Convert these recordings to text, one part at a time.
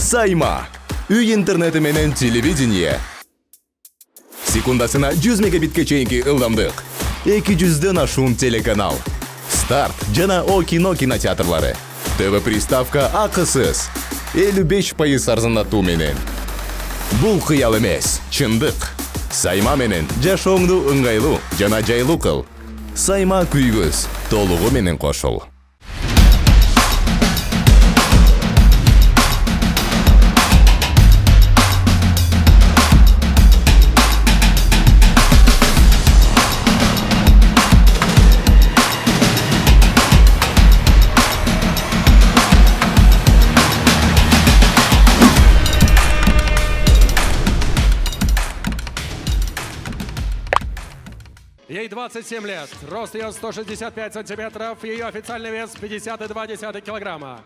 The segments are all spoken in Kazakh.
Сайма. Үй интернети менен телевидение. Секундасына 100 мегабитке чейинки ылдамдык. 200дөн ашуун телеканал. Старт жана О кино кинотеатрлары. ТВ приставка акысыз. 55% арзандатуу менен. Бул кыял эмес, чындык. Сайма менен жашооңду ыңгайлуу жана жайлуу кыл. Сайма күйгүз толугу менен кошул. Ей 27 лет, рост ее 165 сантиметров, ее официальный вес 50,2 килограмма.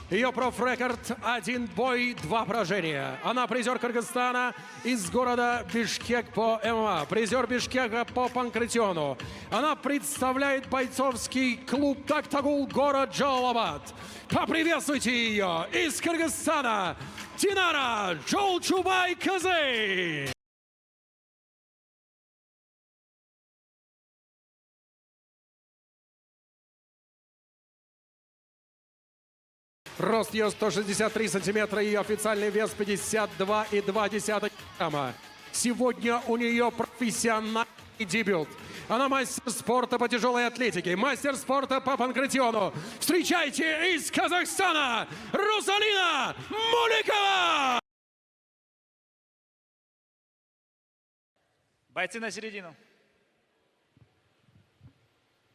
Ее профрекорд 1 бой, 2 поражения. Она призер Кыргызстана из города Бишкек по ММА, призер Бишкека по панкратиону. Она представляет бойцовский клуб Тактагул, город Джалалабад. Поприветствуйте ее из Кыргызстана, Динара Жолчубай-кызы. Рост ее 163 сантиметра, ее официальный вес 52,2 килограмма. Сегодня у нее профессиональный дебют. Она мастер спорта по тяжелой атлетике, мастер спорта по панкратиону. Встречайте из Казахстана Русалина Муликова! Бойцы на середину.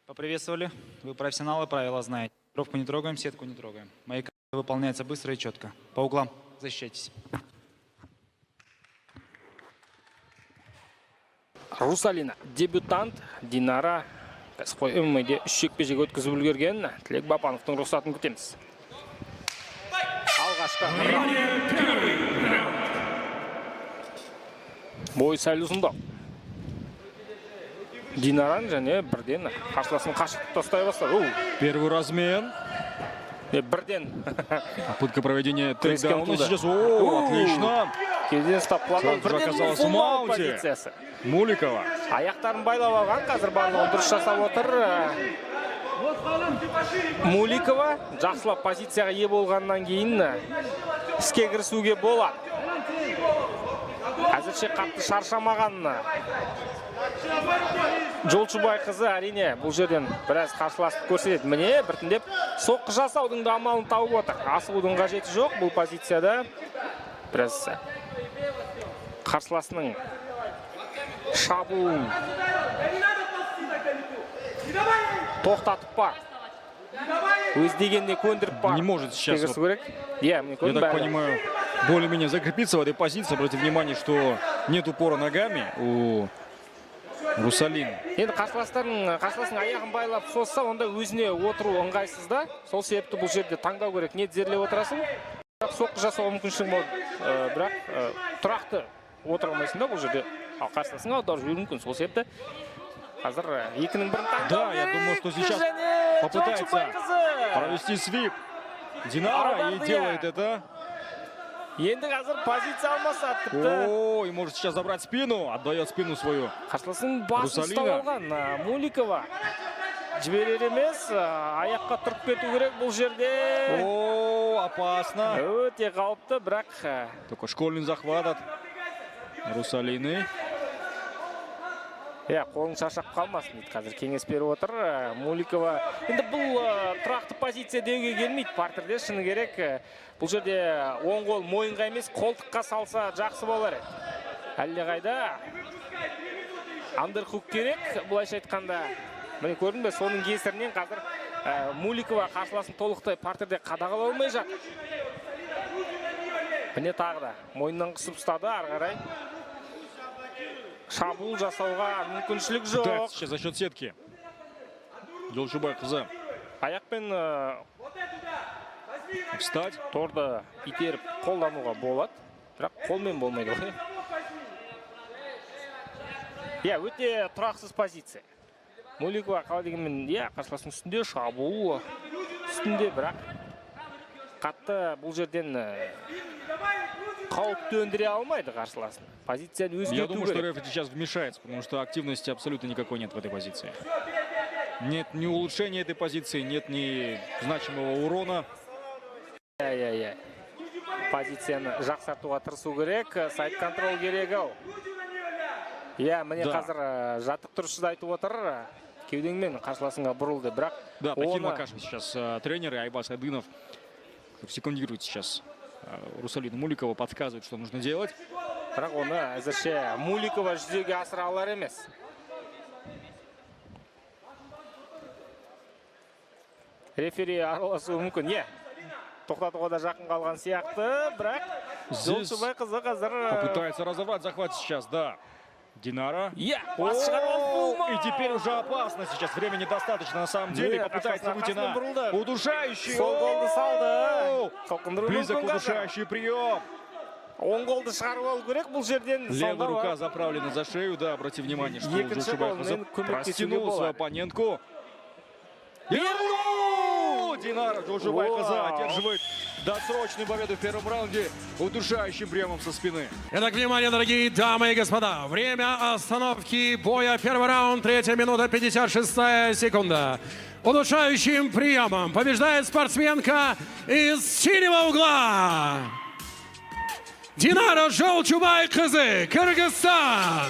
Поприветствовали. Вы профессионалы, правила знаете. Трубку не трогаем, сетку не трогаем. Мои команды выполняются быстро и четко. По углам защищайтесь. Русалина, дебютант, Динара кәсіпқой ММА-де 3 жекпе-жек өткізіп үлгерген. Тілек Бапановтың рұқсатын күтеміз. Алғашқы бой сәл ұзындау. Динаран және бірден қарсыласын қашықтықта ұстай бастады. Первый размен. Бірден. Попытка проведения тейкдауна сейчас. О, отлично. Келден ұстап құлаған. Бірден ұзындау позициясы. Муликова. Аяқтарын байлап алған, қазір барлығын дұрыс жасап отыр. Муликова жақсылап позицияға ие болғаннан кейін іске кірісуге болады. Әзірше қатты шаршамаған. Жолчубай қызы әрине бұл жерден біраз қарсыластық көрсетеді. Міне біртіндеп соққы жасаудың да амалын тауып отыр. Асылудың қажеті жоқ бұл позицияда. Біраз қарсыласының шабуылын тоқтатып бар. Өз дегенде көндіріп бар. Не может сейчас, я так понимаю, более-менее закрепиться в этой позиции. Обратите внимание, что нет упора ногами у Русалины. Енді қарсыластың аяғын байлап созса, онда өзіне отыру ыңғайсыз да. Сол себепті бұл жерде таңдау керек. Не тізерлеп отырасың? Соққы жасауға мүмкіншілік болды. Бірақ тұрақты отыра алмайсың да бұл жерде. Ал қарсыласың аударып жіберуі мүмкін. Сол себепті қазір екінің бірін таңдау. Да, я думаю, что сейчас попытается провести свип. Динара и делает это. Енді қазір позиция алмаса тіпті. О, и может сейчас забрать спину, отдает спину свою. Қарсыласының басын ұстап алған Муликова. Жіберер емес, аяққа тұрып кету керек бұл жерде. О, опасно. Өте қауіпті, бірақ такой школьный захват от Русалины. Қолың шаршап қалмасын дейді. Қазір кеңес беріп отыр. Муликова. Енді бұл тұрақты позиция деуге келмейді. Партерде шыны керек. Бұл жерде оң қол мойынға емес, қолтыққа салса жақсы болар. Әлде қайда андерхук керек. Бұлайша айтқанда, міне көрдің бе, соның кесірінен қазір Муликова қарсыласын толықтай партерде қадағалай алмай жатыр. Міне тағы да мойнынан қысып ұстады, ары қарай шабуыл жасауға мүмкіншілік жоқ. Да, сейчас за счет сетки. Жолчубай қызы. Аяқпен встать. Торды итеріп қолдануға болады. Бірақ қолмен болмайды ғой. Өте тұрақсыз позиция. Муликова қалай дегенмен, қарсыласының үстінде шабуыл үстінде, бірақ қатты бұл жерден қауіп төндіре алмайды қарсыласын. Позицияны Я думаю, что өзгерту керек. рефери сейчас вмешается, потому что активности абсолютно никакой нет в этой позиции. Нет ни улучшения этой позиции, нет ни значимого урона. Иә. Позицияны жақсартуға тырысу керек, сайт контрол керек ау. Иә, міне Да. қазір жаттықтырушысы айтып отыр, кеудеңмен қарсыласыңа бұрылды, бірақ Да, Тахир оны Макашев сейчас тренер, и Айбас Адынов секундирует сейчас Русалину Муликову, подсказывает, что нужно делать. бірақ оны әзірше Муликова жүзеге асыра алар емес. Рефери араласуы мүмкін. Иә. Тоқтатуға да жақын қалған сияқты, бірақ Здесь Жолшыбай қызы қазір попытается разорвать захват сейчас, да. Динара. Иә, бас шығарып И теперь уже опасно сейчас. Времени достаточно на самом деле. Иә, Попытается қақсасына выйти қасынан бұрылды. на удушающий. Сол голды салды. О! Қалқындыру Близок мүмкін қазір. удушающий прием. Оң голды шығарып алу керек бұл жерден. Левая рука заправлена за шею. Да, обрати внимание, что Екінші Жолшыбай голмен көмектесуге растянул свою болады. оппонентку. Динара Жолшыбай одерживает досрочную победу в первом раунде удушающим приемом со спины. Итак, внимание, дорогие дамы и господа. Время остановки боя. Первый раунд, 3 минута, 56 секунда. Удушающим приемом побеждает спортсменка из синего угла. Динара Жолшыбай кызы, Кыргызстан.